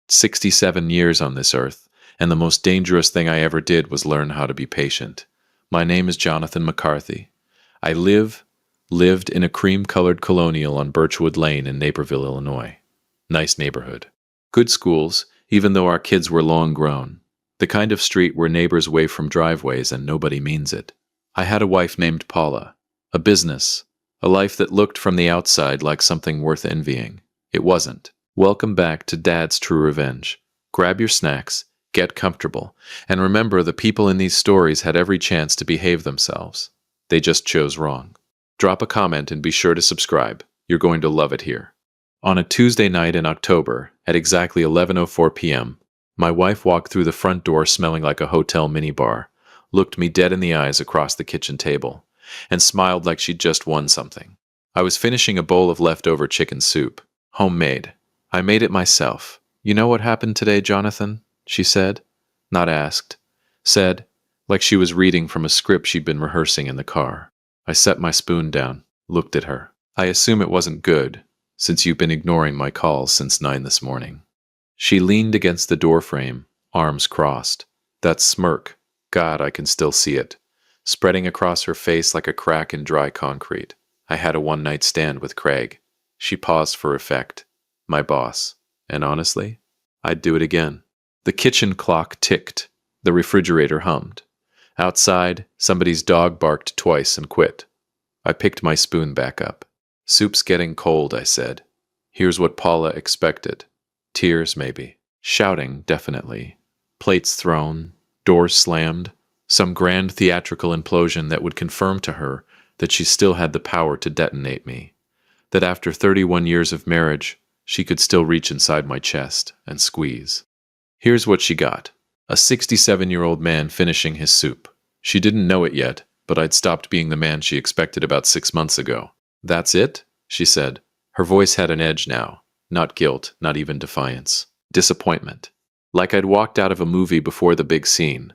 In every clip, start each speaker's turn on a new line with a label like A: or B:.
A: 67 years on this earth, and the most dangerous thing I ever did was learn how to be patient. My name is Jonathan McCarthy. I lived in a cream-colored colonial on Birchwood Lane in Naperville, Illinois. Nice neighborhood. Good schools, even though our kids were long grown. The kind of street where neighbors wave from driveways and nobody means it. I had a wife named Paula. A business. A life that looked from the outside like something worth envying. It wasn't. Welcome back to Dad's True Revenge. Grab your snacks, get comfortable, and remember the people in these stories had every chance to behave themselves. They just chose wrong. Drop a comment and be sure to subscribe. You're going to love it here. On a Tuesday night in October, at exactly 11:04 p.m., my wife walked through the front door smelling like a hotel minibar, looked me dead in the eyes across the kitchen table, and smiled like she'd just won something. I was finishing a bowl of leftover chicken soup. Homemade. I made it myself. You know what happened today, Jonathan? She said. Not asked. Said, like she was reading from a script she'd been rehearsing in the car. I set my spoon down, looked at her. I assume it wasn't good, since you've been ignoring my calls since 9 this morning. She leaned against the doorframe, arms crossed. That smirk, God, I can still see it, spreading across her face like a crack in dry concrete. I had a one-night stand with Craig. She paused for effect. My boss. And honestly, I'd do it again. The kitchen clock ticked. The refrigerator hummed. Outside, somebody's dog barked twice and quit. I picked my spoon back up. Soup's getting cold, I said. Here's what Paula expected. Tears, maybe. Shouting, definitely. Plates thrown. Doors slammed. Some grand theatrical implosion that would confirm to her that she still had the power to detonate me. That after 31 years of marriage, she could still reach inside my chest and squeeze. Here's what she got. A 67-year-old man finishing his soup. She didn't know it yet, but I'd stopped being the man she expected about 6 months ago. That's it? She said. Her voice had an edge now. Not guilt, not even defiance. Disappointment. Like I'd walked out of a movie before the big scene.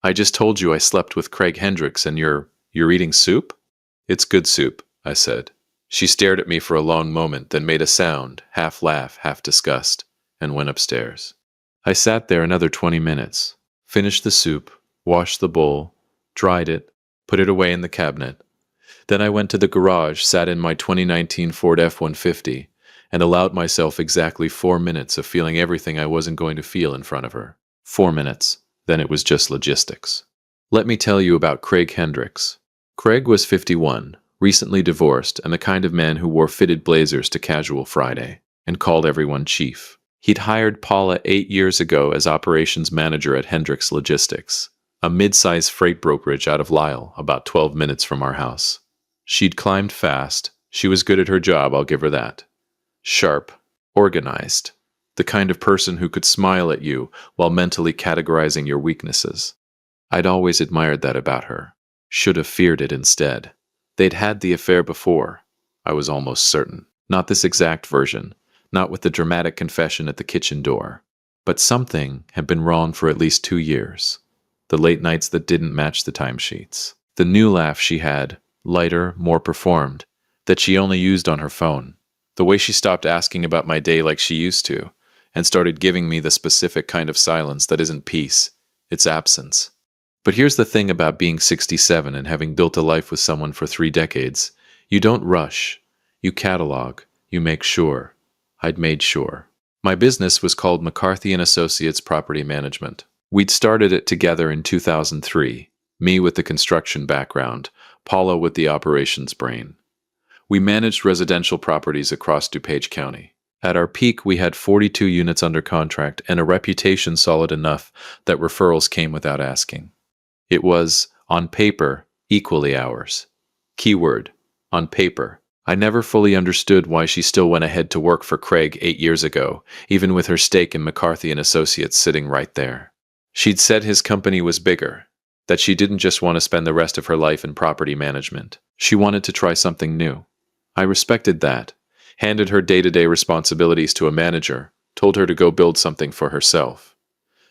A: I just told you I slept with Craig Hendricks and you're eating soup? It's good soup, I said. She stared at me for a long moment, then made a sound, half laugh, half disgust, and went upstairs. I sat there another 20 minutes, finished the soup, washed the bowl, dried it, put it away in the cabinet. Then I went to the garage, sat in my 2019 Ford F-150, and allowed myself exactly 4 minutes of feeling everything I wasn't going to feel in front of her. 4 minutes. Then it was just logistics. Let me tell you about Craig Hendricks. Craig was 51, recently divorced, and the kind of man who wore fitted blazers to casual Friday, and called everyone chief. He'd hired Paula 8 years ago as operations manager at Hendricks Logistics, a mid-size freight brokerage out of Lisle, about 12 minutes from our house. She'd climbed fast. She was good at her job, I'll give her that. Sharp, organized, the kind of person who could smile at you while mentally categorizing your weaknesses. I'd always admired that about her. Should have feared it instead. They'd had the affair before, I was almost certain. Not this exact version, not with the dramatic confession at the kitchen door. But something had been wrong for at least 2 years. The late nights that didn't match the timesheets. The new laugh she had, lighter, more performed, that she only used on her phone. The way she stopped asking about my day like she used to, and started giving me the specific kind of silence that isn't peace, it's absence. But here's the thing about being 67 and having built a life with someone for 3 decades. You don't rush. You catalog. You make sure. I'd made sure. My business was called McCarthy & Associates Property Management. We'd started it together in 2003, me with the construction background, Paula with the operations brain. We managed residential properties across DuPage County. At our peak, we had 42 units under contract and a reputation solid enough that referrals came without asking. It was, on paper, equally ours. Keyword, on paper. I never fully understood why she still went ahead to work for Craig 8 years ago, even with her stake in McCarthy & Associates sitting right there. She'd said his company was bigger, that she didn't just want to spend the rest of her life in property management. She wanted to try something new. I respected that, handed her day-to-day responsibilities to a manager, told her to go build something for herself.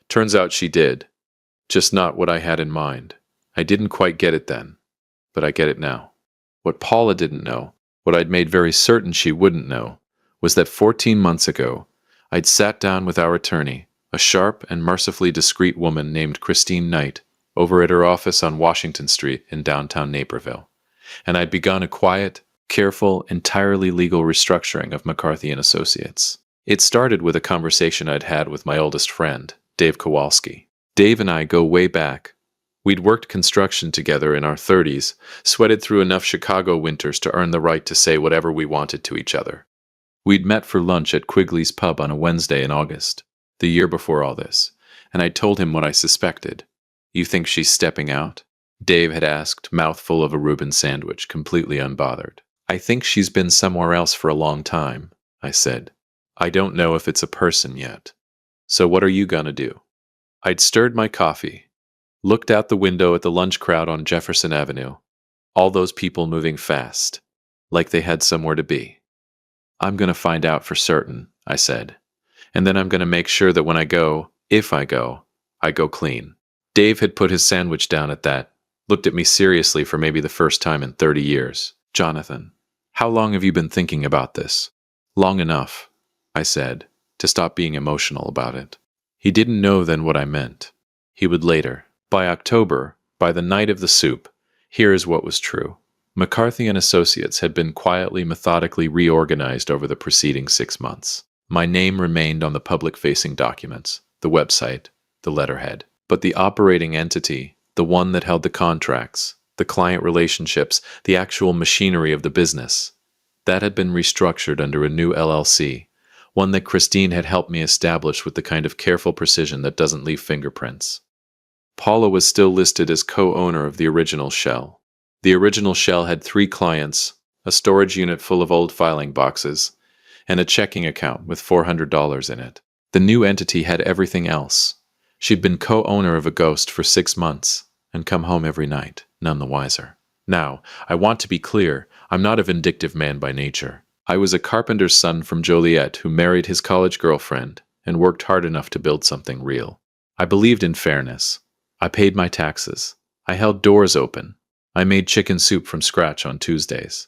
A: Turns out she did. Just not what I had in mind. I didn't quite get it then, but I get it now. What Paula didn't know, what I'd made very certain she wouldn't know, was that 14 months ago, I'd sat down with our attorney, a sharp and mercifully discreet woman named Christine Knight, over at her office on Washington Street in downtown Naperville, and I'd begun a quiet, careful, entirely legal restructuring of McCarthy and Associates. It started with a conversation I'd had with my oldest friend, Dave Kowalski. Dave and I go way back. We'd worked construction together in our 30s, sweated through enough Chicago winters to earn the right to say whatever we wanted to each other. We'd met for lunch at Quigley's pub on a Wednesday in August, the year before all this, and I told him what I suspected. "You think she's stepping out?" Dave had asked, mouthful of a Reuben sandwich, completely unbothered. "I think she's been somewhere else for a long time," I said. "I don't know if it's a person yet. So what are you gonna do?" I'd stirred my coffee, looked out the window at the lunch crowd on Jefferson Avenue, all those people moving fast, like they had somewhere to be. "I'm gonna find out for certain," I said, "and then I'm gonna make sure that when I go, if I go clean." Dave had put his sandwich down at that, looked at me seriously for maybe the first time in 30 years. "Jonathan, how long have you been thinking about this?" "Long enough," I said, to stop being emotional about it. He didn't know then what I meant. He would later. By October, by the night of the soup, here is what was true. McCarthy and Associates had been quietly, methodically reorganized over the preceding 6 months. My name remained on the public-facing documents, the website, the letterhead. But the operating entity, the one that held the contracts, the client relationships, the actual machinery of the business, that had been restructured under a new LLC, one that Christine had helped me establish with the kind of careful precision that doesn't leave fingerprints. Paula was still listed as co-owner of the original shell. The original shell had 3 clients, a storage unit full of old filing boxes, and a checking account with $400 in it. The new entity had everything else. She'd been co-owner of a ghost for 6 months, and come home every night, none the wiser. Now, I want to be clear, I'm not a vindictive man by nature. I was a carpenter's son from Joliet who married his college girlfriend and worked hard enough to build something real. I believed in fairness. I paid my taxes. I held doors open. I made chicken soup from scratch on Tuesdays.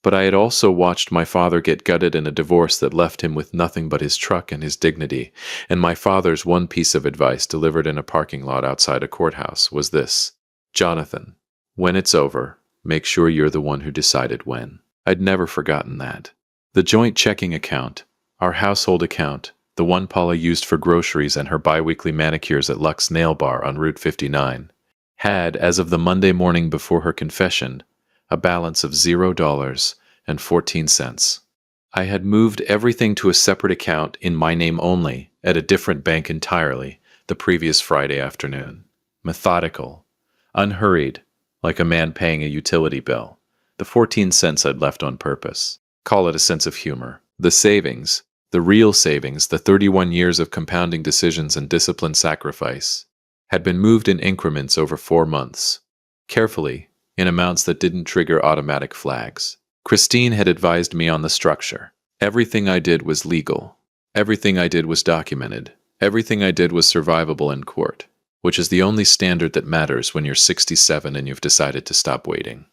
A: But I had also watched my father get gutted in a divorce that left him with nothing but his truck and his dignity, and my father's one piece of advice delivered in a parking lot outside a courthouse was this: "Jonathan, when it's over, make sure you're the one who decided when." I'd never forgotten that. The joint checking account, our household account, the one Paula used for groceries and her bi-weekly manicures at Lux Nail Bar on Route 59, had, as of the Monday morning before her confession, a balance of $0.14. I had moved everything to a separate account in my name only, at a different bank entirely, the previous Friday afternoon. Methodical, unhurried, like a man paying a utility bill. The 14 cents I'd left on purpose. Call it a sense of humor. The savings, the real savings, the 31 years of compounding decisions and disciplined sacrifice, had been moved in increments over 4 months. Carefully, in amounts that didn't trigger automatic flags. Christine had advised me on the structure. Everything I did was legal. Everything I did was documented. Everything I did was survivable in court, which is the only standard that matters when you're 67 and you've decided to stop waiting.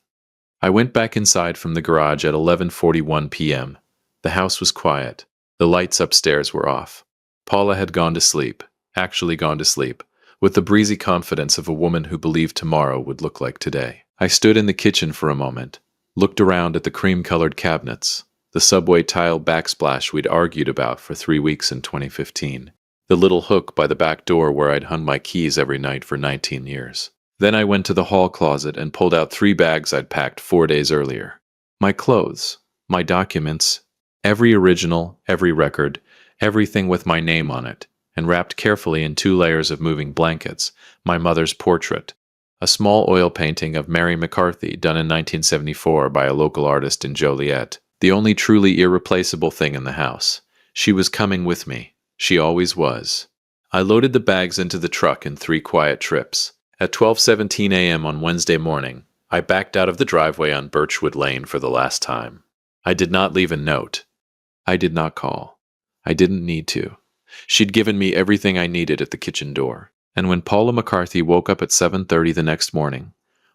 A: I went back inside from the garage at 11:41 p.m. The house was quiet. The lights upstairs were off. Paula had gone to sleep, actually gone to sleep, with the breezy confidence of a woman who believed tomorrow would look like today. I stood in the kitchen for a moment, looked around at the cream-colored cabinets, the subway tile backsplash we'd argued about for 3 weeks in 2015, the little hook by the back door where I'd hung my keys every night for 19 years. Then I went to the hall closet and pulled out 3 bags I'd packed 4 days earlier. My clothes, my documents, every original, every record, everything with my name on it, and wrapped carefully in 2 layers of moving blankets, my mother's portrait, a small oil painting of Mary McCarthy done in 1974 by a local artist in Joliet, the only truly irreplaceable thing in the house. She was coming with me. She always was. I loaded the bags into the truck in 3 quiet trips. At 12:17 a.m. on Wednesday morning, I backed out of the driveway on Birchwood Lane for the last time. I did not leave a note. I did not call. I didn't need to. She'd given me everything I needed at the kitchen door. And when Paula McCarthy woke up at 7:30 the next morning,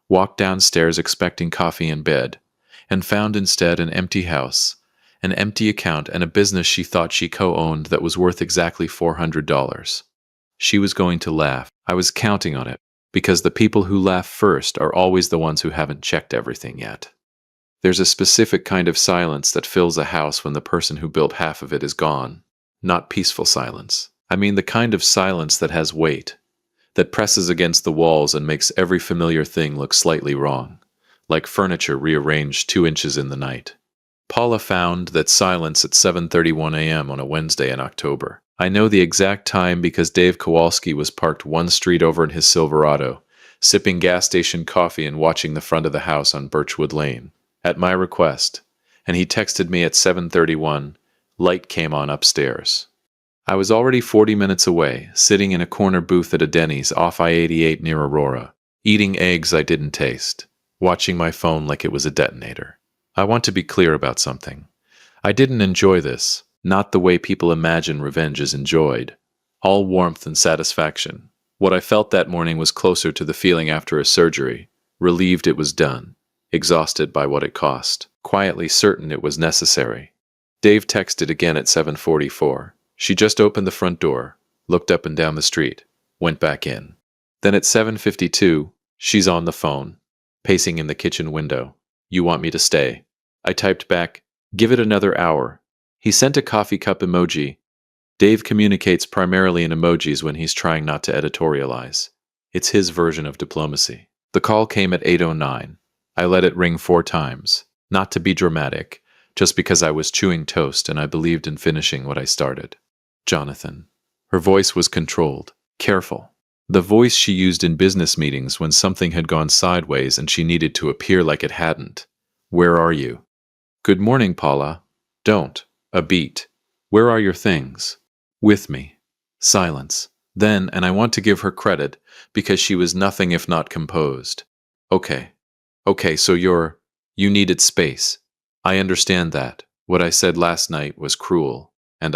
A: walked downstairs expecting coffee in bed, and found instead an empty house, an empty account, and a business she thought she co-owned that was worth exactly $400. She was going to laugh. I was counting on it, because the people who laugh first are always the ones who haven't checked everything yet. There's a specific kind of silence that fills a house when the person who built half of it is gone. Not peaceful silence. I mean the kind of silence that has weight, that presses against the walls and makes every familiar thing look slightly wrong, like furniture rearranged 2 inches in the night. Paula found that silence at 7:31 a.m. on a Wednesday in October. I know the exact time because Dave Kowalski was parked one street over in his Silverado, sipping gas station coffee and watching the front of the house on Birchwood Lane, at my request, and he texted me at 7:31, light came on upstairs. I was already 40 minutes away, sitting in a corner booth at a Denny's off I-88 near Aurora, eating eggs I didn't taste, watching my phone like it was a detonator. I want to be clear about something. I didn't enjoy this, not the way people imagine revenge is enjoyed. All warmth and satisfaction. What I felt that morning was closer to the feeling after a surgery, relieved it was done, exhausted by what it cost, quietly certain it was necessary. Dave texted again at 7:44. She just opened the front door, looked up and down the street, went back in. Then at 7:52, she's on the phone, pacing in the kitchen window. You want me to stay? I typed back, give it another hour. He sent a coffee cup emoji. Dave communicates primarily in emojis when he's trying not to editorialize. It's his version of diplomacy. The call came at 8:09. I let it ring 4 times, not to be dramatic, just because I was chewing toast and I believed in finishing what I started. Jonathan. Her voice was controlled, careful. The voice she used in business meetings when something had gone sideways and she needed to appear like it hadn't. Where are you? Good morning, Paula. Don't. A beat. Where are your things? With me. Silence. Then, and I want to give her credit, because she was nothing if not composed. Okay, so you needed space. I understand that. What I said last night was cruel. And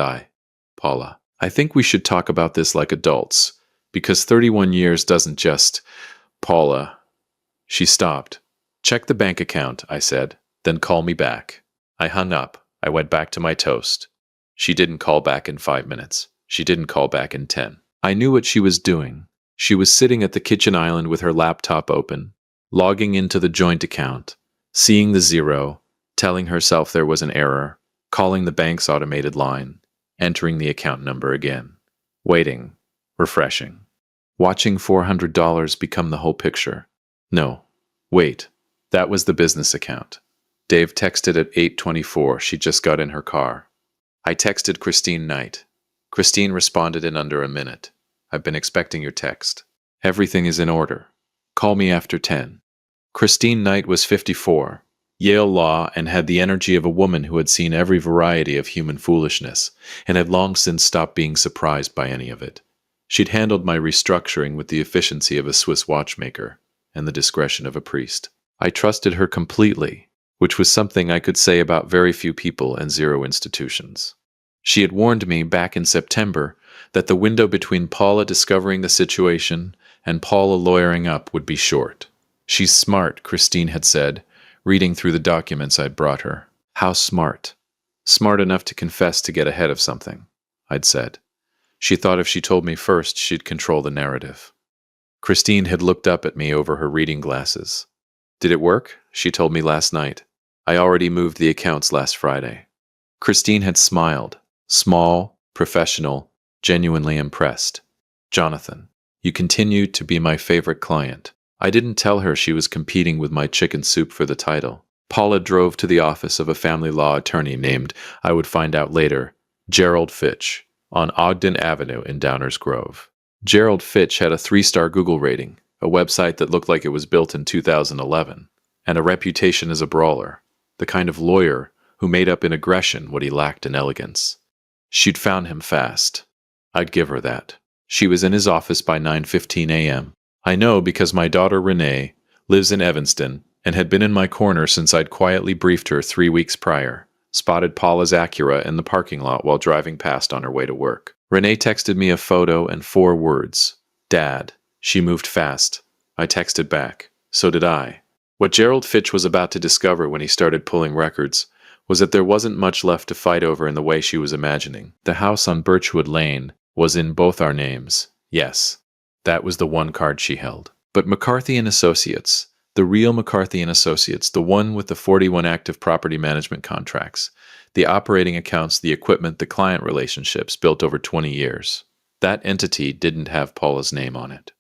A: Paula, I think we should talk about this like adults, because 31 years doesn't just... Paula. She stopped. Check the bank account, I said, then call me back. I hung up. I went back to my toast. She didn't call back in 5 minutes. She didn't call back in 10. I knew what she was doing. She was sitting at the kitchen island with her laptop open, logging into the joint account, seeing the 0, telling herself there was an error, calling the bank's automated line, entering the account number again, waiting, refreshing, watching $400 become the whole picture. No, wait, that was the business account. Dave texted at 8:24. She just got in her car. I texted Christine Knight. Christine responded in under a minute. I've been expecting your text. Everything is in order. Call me after 10. Christine Knight was 54, Yale Law, and had the energy of a woman who had seen every variety of human foolishness and had long since stopped being surprised by any of it. She'd handled my restructuring with the efficiency of a Swiss watchmaker and the discretion of a priest. I trusted her completely, which was something I could say about very few people and 0 institutions. She had warned me back in September that the window between Paula discovering the situation and Paula lawyering up would be short. She's smart, Christine had said, reading through the documents I'd brought her. How smart? Smart enough to confess to get ahead of something, I'd said. She thought if she told me first, she'd control the narrative. Christine had looked up at me over her reading glasses. Did it work? She told me last night. I already moved the accounts last Friday. Christine had smiled, small, professional, genuinely impressed. Jonathan, you continue to be my favorite client. I didn't tell her she was competing with my chicken soup for the title. Paula drove to the office of a family law attorney named, I would find out later, Gerald Fitch, on Ogden Avenue in Downers Grove. Gerald Fitch had a 3-star Google rating, a website that looked like it was built in 2011, and a reputation as a brawler, the kind of lawyer who made up in aggression what he lacked in elegance. She'd found him fast. I'd give her that. She was in his office by 9:15 a.m. I know because my daughter Renee lives in Evanston and had been in my corner since I'd quietly briefed her 3 weeks prior, spotted Paula's Acura in the parking lot while driving past on her way to work. Renee texted me a photo and 4 words. Dad. She moved fast. I texted back. So did I. What Gerald Fitch was about to discover when he started pulling records was that there wasn't much left to fight over in the way she was imagining. The house on Birchwood Lane was in both our names. Yes, that was the one card she held. But McCarthy and Associates, the real McCarthy and Associates, the one with the 41 active property management contracts, the operating accounts, the equipment, the client relationships built over 20 years. That entity didn't have Paula's name on it.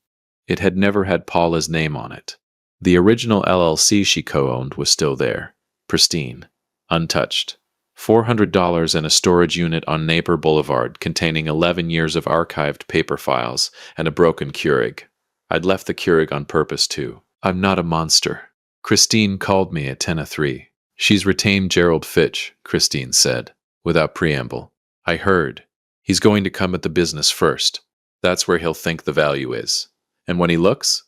A: It had never had Paula's name on it. The original LLC she co-owned was still there, pristine, untouched. $400 and a storage unit on Napier Boulevard containing 11 years of archived paper files and a broken Keurig. I'd left the Keurig on purpose too. I'm not a monster. Christine called me at 10:03. She's retained Gerald Fitch, Christine said, without preamble. I heard. He's going to come at the business first. That's where he'll think the value is. And when he looks,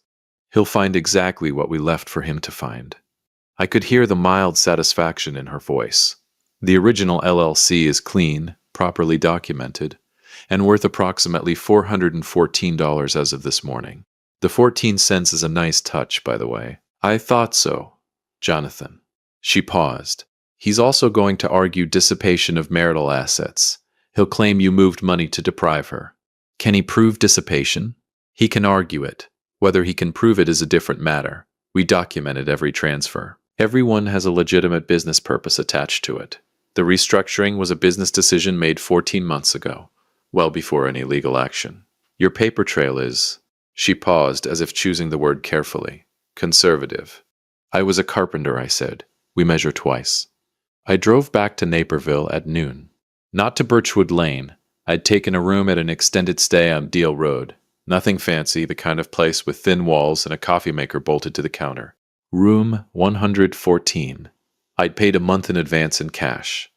A: he'll find exactly what we left for him to find. I could hear the mild satisfaction in her voice. The original LLC is clean, properly documented, and worth approximately $414 as of this morning. The 14 cents is a nice touch, by the way. I thought so, Jonathan. She paused. He's also going to argue dissipation of marital assets. He'll claim you moved money to deprive her. Can he prove dissipation? He can argue it. Whether he can prove it is a different matter. We documented every transfer. Everyone has a legitimate business purpose attached to it. The restructuring was a business decision made 14 months ago, well before any legal action. Your paper trail is, she paused as if choosing the word carefully, conservative. I was a carpenter, I said. We measure twice. I drove back to Naperville at noon. Not to Birchwood Lane. I'd taken a room at an extended stay on Deal Road. Nothing fancy, the kind of place with thin walls and a coffee maker bolted to the counter. Room 114. I'd paid a month in advance in cash.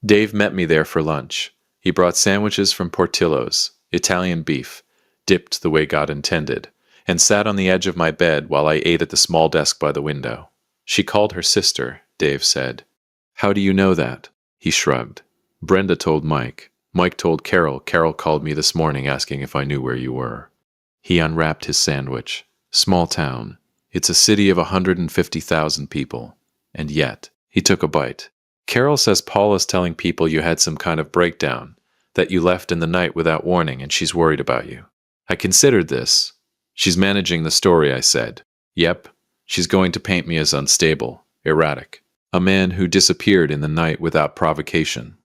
A: Dave met me there for lunch. He brought sandwiches from Portillo's, Italian beef, dipped the way God intended, and sat on the edge of my bed while I ate at the small desk by the window. She called her sister, Dave said. How do you know that? He shrugged. Brenda told Mike. Mike told Carol. Carol called me this morning asking if I knew where you were. He unwrapped his sandwich. Small town. It's a city of 150,000 people. And yet, he took a bite. Carol says Paula's telling people you had some kind of breakdown, that you left in the night without warning and she's worried about you. I considered this. She's managing the story, I said. Yep, she's going to paint me as unstable, erratic. A man who disappeared in the night without provocation.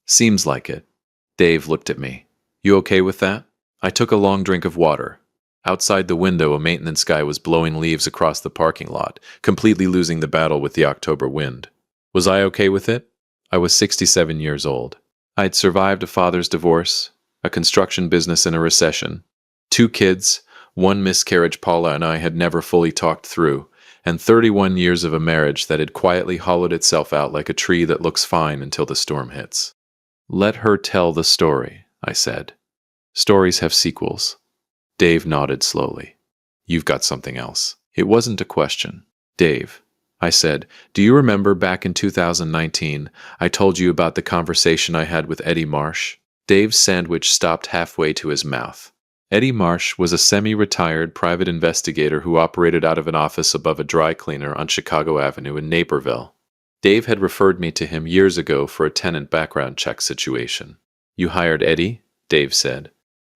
A: Seems like it. Dave looked at me. You okay with that? I took a long drink of water. Outside the window, a maintenance guy was blowing leaves across the parking lot, completely losing the battle with the October wind. Was I okay with it? I was 67 years old. I'd survived a father's divorce, a construction business in a recession, 2 kids, 1 miscarriage Paula and I had never fully talked through, and 31 years of a marriage that had quietly hollowed itself out like a tree that looks fine until the storm hits. Let her tell the story, I said. Stories have sequels. Dave nodded slowly. You've got something else. It wasn't a question. Dave, I said, do you remember back in 2019, I told you about the conversation I had with Eddie Marsh? Dave's sandwich stopped halfway to his mouth. Eddie Marsh was a semi-retired private investigator who operated out of an office above a dry cleaner on Chicago Avenue in Naperville. Dave had referred me to him years ago for a tenant background check situation. You hired Eddie? Dave said.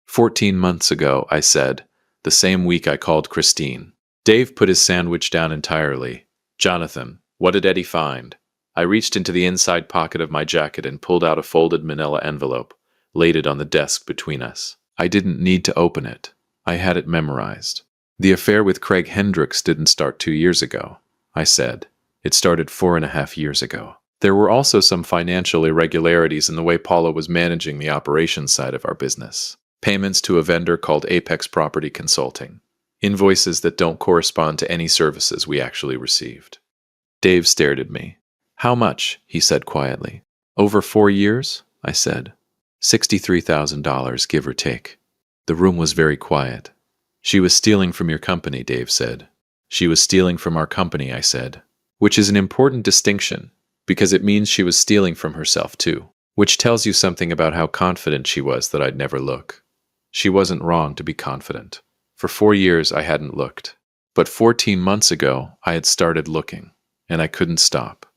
A: 14 months ago, I said, the same week I called Christine. Dave put his sandwich down entirely. Jonathan, what did Eddie find? I reached into the inside pocket of my jacket and pulled out a folded manila envelope, laid it on the desk between us. I didn't need to open it. I had it memorized. The affair with Craig Hendricks didn't start 2 years ago, I said. It started 4.5 years ago. There were also some financial irregularities in the way Paula was managing the operations side of our business. Payments to a vendor called Apex Property Consulting. Invoices that don't correspond to any services we actually received. Dave stared at me. How much? He said quietly. Over 4 years? I said. $63,000, give or take. The room was very quiet. She was stealing from your company, Dave said. She was stealing from our company, I said. Which is an important distinction, because it means she was stealing from herself too. Which tells you something about how confident she was that I'd never look. She wasn't wrong to be confident. For 4 years I hadn't looked. But 14 months ago I had started looking, and I couldn't stop.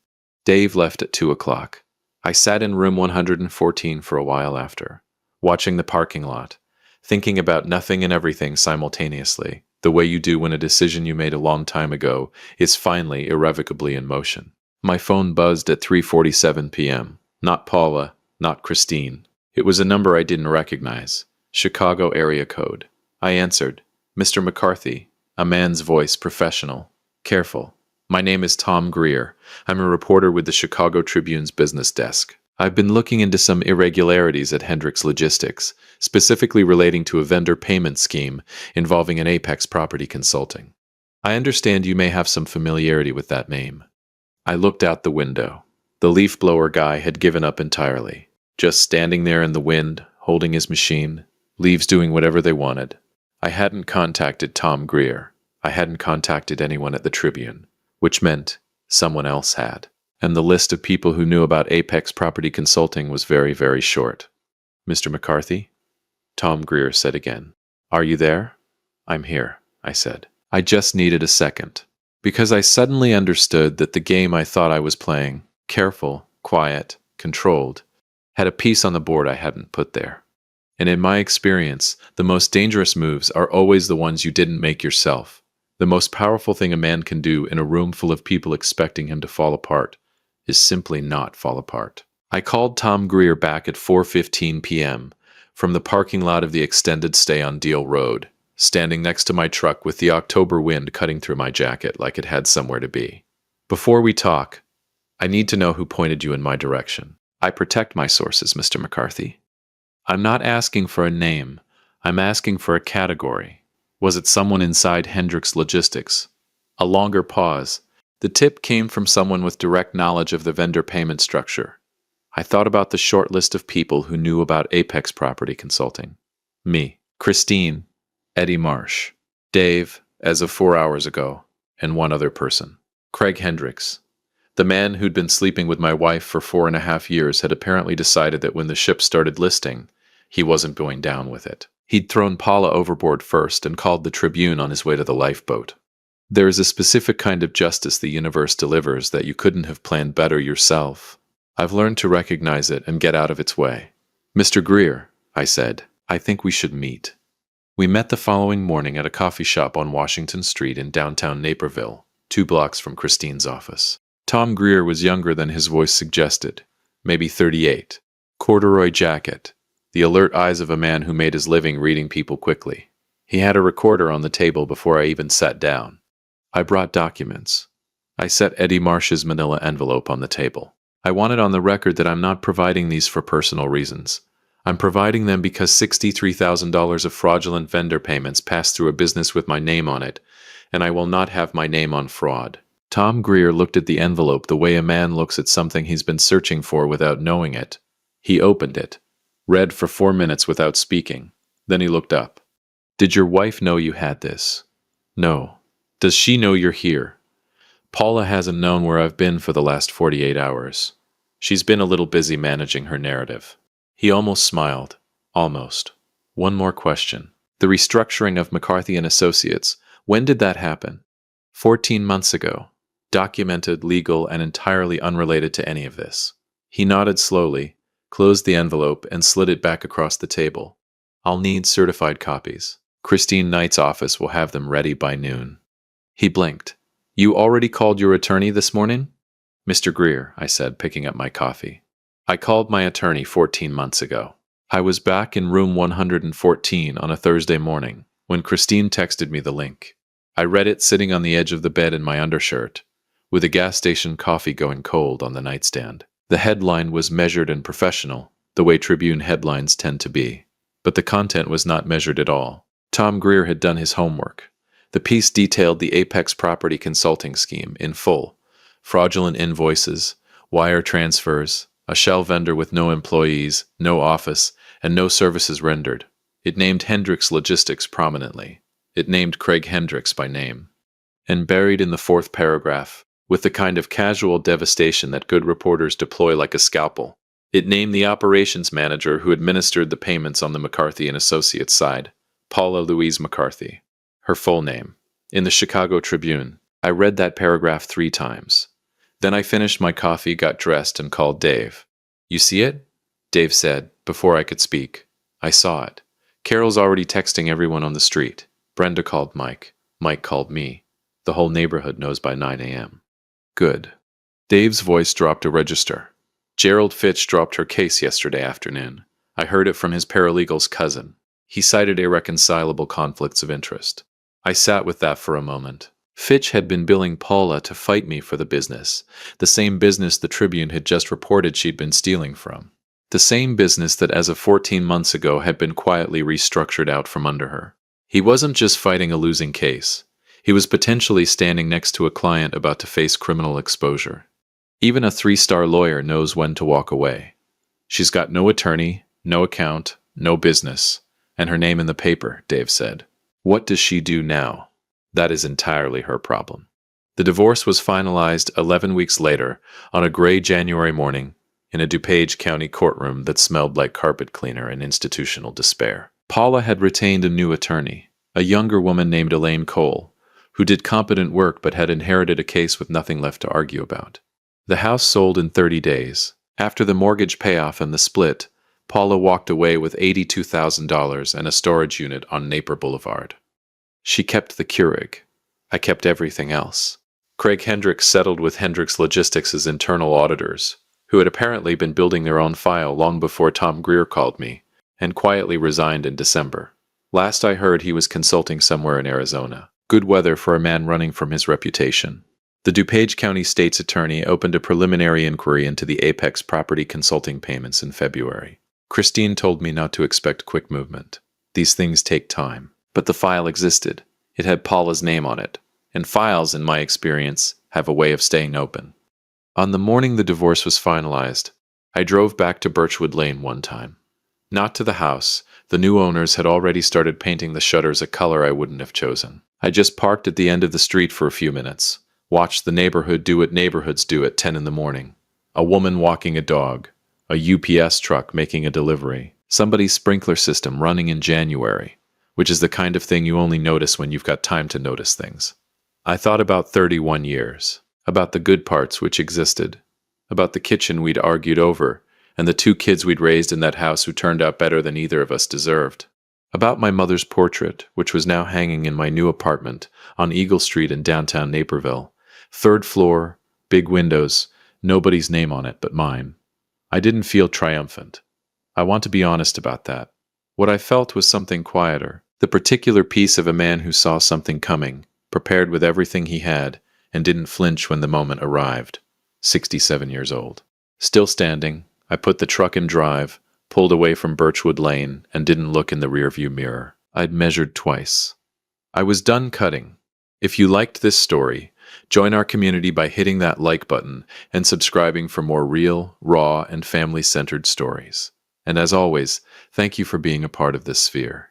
A: Dave left at 2 o'clock. I sat in room 114 for a while after, watching the parking lot, thinking about nothing and everything simultaneously, the way you do when a decision you made a long time ago is finally irrevocably in motion. My phone buzzed at 3:47 p.m. Not Paula, not Christine. It was a number I didn't recognize. Chicago area code. I answered. Mr. McCarthy. A man's voice, professional. Careful. My name is Tom Greer. I'm a reporter with the Chicago Tribune's business desk. I've been looking into some irregularities at Hendricks Logistics, specifically relating to a vendor payment scheme involving an Apex Property Consulting. I understand you may have some familiarity with that name. I looked out the window. The leaf blower guy had given up entirely, just standing there in the wind, holding his machine, leaves doing whatever they wanted. I hadn't contacted Tom Greer. I hadn't contacted anyone at the Tribune, which meant someone else had. And the list of people who knew about Apex Property Consulting was very, very short. Mr. McCarthy? Tom Greer said again. Are you there? I'm here, I said. I just needed a second. Because I suddenly understood that the game I thought I was playing, careful, quiet, controlled, had a piece on the board I hadn't put there. And in my experience, the most dangerous moves are always the ones you didn't make yourself. The most powerful thing a man can do in a room full of people expecting him to fall apart is simply not fall apart. I called Tom Greer back at 4:15 p.m. from the parking lot of the extended stay on Deal Road, standing next to my truck with the October wind cutting through my jacket like it had somewhere to be. Before we talk, I need to know who pointed you in my direction. I protect my sources, Mr. McCarthy. I'm not asking for a name. I'm asking for a category. Was it someone inside Hendricks Logistics? A longer pause. The tip came from someone with direct knowledge of the vendor payment structure. I thought about the short list of people who knew about Apex Property Consulting. Me, Christine, Eddie Marsh, Dave, as of 4 hours ago, and one other person. Craig Hendricks. The man who'd been sleeping with my wife for 4.5 years had apparently decided that when the ship started listing, he wasn't going down with it. He'd thrown Paula overboard first and called the Tribune on his way to the lifeboat. There is a specific kind of justice the universe delivers that you couldn't have planned better yourself. I've learned to recognize it and get out of its way. Mr. Greer, I said, I think we should meet. We met the following morning at a coffee shop on Washington Street in downtown Naperville, 2 blocks from Christine's office. Tom Greer was younger than his voice suggested, maybe 38. Corduroy jacket, the alert eyes of a man who made his living reading people quickly. He had a recorder on the table before I even sat down. I brought documents. I set Eddie Marsh's manila envelope on the table. I wanted on the record that I'm not providing these for personal reasons. I'm providing them because $63,000 of fraudulent vendor payments passed through a business with my name on it, and I will not have my name on fraud. Tom Greer looked at the envelope the way a man looks at something he's been searching for without knowing it. He opened it, read for 4 minutes without speaking. Then he looked up. Did your wife know you had this? No. Does she know you're here? Paula hasn't known where I've been for the last 48 hours. She's been a little busy managing her narrative. He almost smiled. Almost. One more question. The restructuring of McCarthy and Associates, when did that happen? 14 months ago. Documented, legal, and entirely unrelated to any of this. He nodded slowly, closed the envelope, and slid it back across the table. I'll need certified copies. Christine Knight's office will have them ready by noon. He blinked. You already called your attorney this morning? Mr. Greer, I said, picking up my coffee. I called my attorney 14 months ago. I was back in room 114 on a Thursday morning when Christine texted me the link. I read it sitting on the edge of the bed in my undershirt, with a gas station coffee going cold on the nightstand. The headline was measured and professional, the way Tribune headlines tend to be. But the content was not measured at all. Tom Greer had done his homework. The piece detailed the Apex Property Consulting scheme in full. Fraudulent invoices, wire transfers, a shell vendor with no employees, no office, and no services rendered. It named Hendricks Logistics prominently. It named Craig Hendricks by name. And buried in the 4th paragraph, with the kind of casual devastation that good reporters deploy like a scalpel, it named the operations manager who administered the payments on the McCarthy and Associates side, Paula Louise McCarthy. Her full name. In the Chicago Tribune, I read that paragraph 3 times. Then I finished my coffee, got dressed, and called Dave. "You see it?" Dave said, before I could speak. I saw it. Carol's already texting everyone on the street. Brenda called Mike. Mike called me. The whole neighborhood knows by 9 a.m. Good. Dave's voice dropped a register. Gerald Fitch dropped her case yesterday afternoon. I heard it from his paralegal's cousin. He cited irreconcilable conflicts of interest. I sat with that for a moment. Fitch had been billing Paula to fight me for the business, the same business the Tribune had just reported she'd been stealing from. The same business that as of 14 months ago had been quietly restructured out from under her. He wasn't just fighting a losing case. He was potentially standing next to a client about to face criminal exposure. Even a 3-star lawyer knows when to walk away. She's got no attorney, no account, no business, and her name in the paper, Dave said. What does she do now? That is entirely her problem. The divorce was finalized 11 weeks later on a gray January morning in a DuPage County courtroom that smelled like carpet cleaner and institutional despair. Paula had retained a new attorney, a younger woman named Elaine Cole, who did competent work but had inherited a case with nothing left to argue about. The house sold in 30 days. After the mortgage payoff and the split, Paula walked away with $82,000 and a storage unit on Napier Boulevard. She kept the Keurig. I kept everything else. Craig Hendricks settled with Hendricks Logistics' internal auditors, who had apparently been building their own file long before Tom Greer called me, and quietly resigned in December. Last I heard, he was consulting somewhere in Arizona. Good weather for a man running from his reputation. The DuPage County State's attorney opened a preliminary inquiry into the Apex property consulting payments in February. Christine told me not to expect quick movement. These things take time. But the file existed. It had Paula's name on it, and files, in my experience, have a way of staying open. On the morning the divorce was finalized, I drove back to Birchwood Lane one time. Not to the house. The new owners had already started painting the shutters a color I wouldn't have chosen. I just parked at the end of the street for a few minutes, watched the neighborhood do what neighborhoods do at 10 in the morning. A woman walking a dog, a UPS truck making a delivery, somebody's sprinkler system running in January, which is the kind of thing you only notice when you've got time to notice things. I thought about 31 years, about the good parts which existed, about the kitchen we'd argued over, and the 2 kids we'd raised in that house who turned out better than either of us deserved. About my mother's portrait, which was now hanging in my new apartment on Eagle Street in downtown Naperville. 3rd floor, big windows, nobody's name on it but mine. I didn't feel triumphant. I want to be honest about that. What I felt was something quieter, the particular peace of a man who saw something coming, prepared with everything he had, and didn't flinch when the moment arrived. 67 years old. Still standing, I put the truck in drive, pulled away from Birchwood Lane, and didn't look in the rearview mirror. I'd measured twice. I was done cutting. If you liked this story, join our community by hitting that like button and subscribing for more real, raw, and family-centered stories. And as always, thank you for being a part of this sphere.